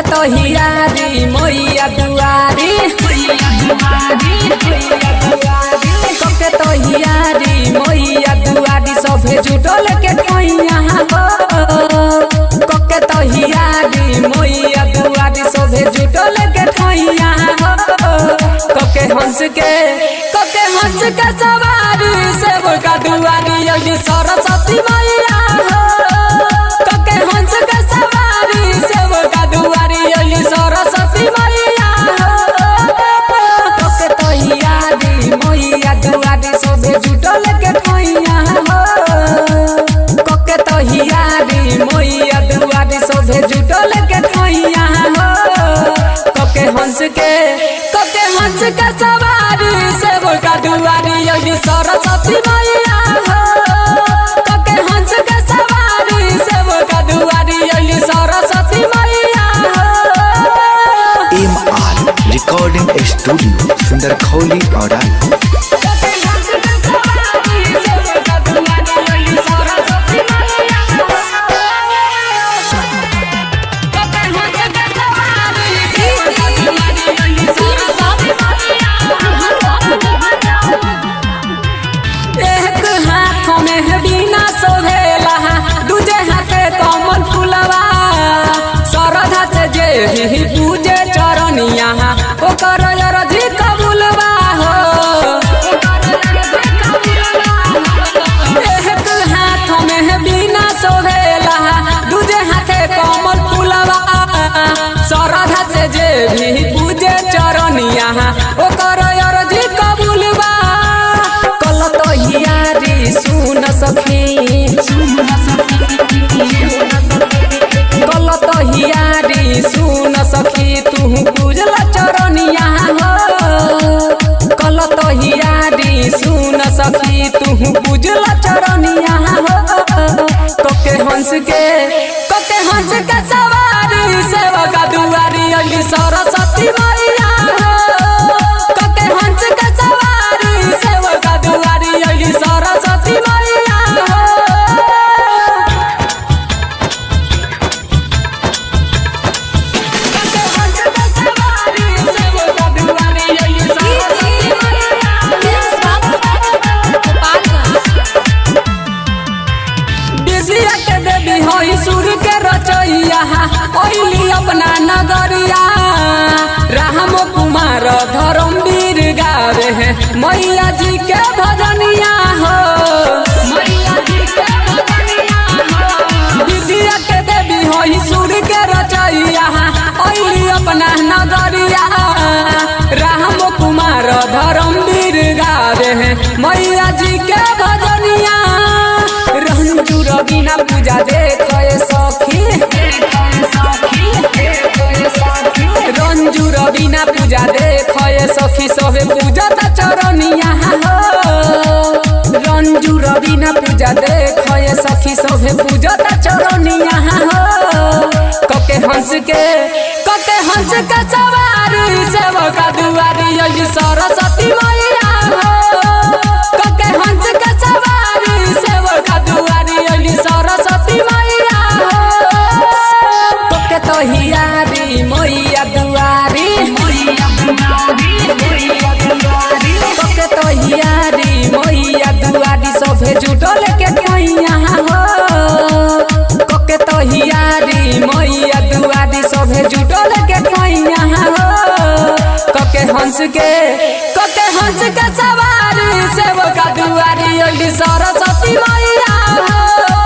तो हियारी मैया दुआरी कके तो हियारी मैया दुआरी सभे जुटल के ठैया हो कके तो हियारी मैया दुआरी सभे जुटल के ठैया हो कके हंस के सवारी से बोका दुआरी यदि सरस्वती मैया हो कके हंस के सवारी से बोका दुआरी यदि सरस्वती मैया हो कके तो हियारी मैया दुआरी सभे जुटल के ठैया हो कके तो हियारी मैया दुआरी सभे जुटल के ठैया हो कके हंस के सवारी से बोका दुआरी यदि सरस्वती मैया हो कके हंस के सवारी से बोका दुआरी यदि सरस्वती मैया हो। MR रिकॉर्डिंग स्टूडियो सुंदरखौली औराई। पूजे चरनिया ओकर अरजी कबूलवा हो एक हाथ में बिना सोहेला दूजे हाथे कमल फूलवा श्रद्धा से जे भी पूजे चरनिया ओकर अरजी कबूलवा कल तो हियारी सुन सखी कल तो हियारी सुन सखी तू पूजल चरनिया हो कल तो हियारी सुन सखी तू पूजल चरनिया हो कके हंस के सवारी सेवका दुआरी यदि सरस्वती मैया हो कके हंस के सवारी सेवका दुआरी यदि सरस्वती मैया हो। सूर्य के रचैया ओइली अपना नगरिया राम कुमार धर्मवीर गावे है मैया जी के भजनिया हो विद्या के देवी होई सूर्य के रचैया ओइली अपना नगरिया राम कुमार धर्मवीर गावे है मैया जी के भजनिया रंजू रवीना पूजा देख सखी रंजू रवीना पूजा देख सखी सभे पूजत चरनिया हो रंजू रवीना पूजा देख सखी सभे पूजत चरनिया हो कके हंस के सवारी सेवका दुआरी यदि सरस्वती मैया हो कके हंस के सवारी सेवका दुआरी यदि सरस्वती मैया हो कके तो हियारी मैया दुआरी कके तो हियारी मैया दुआरी सभे जुटल के ठैया हो कके तो हियारी मैया दुआरी सभे जुटल के ठैया हो कके हंस के सवारी सेवका दुआरी यदि सरस्वती मैया हो।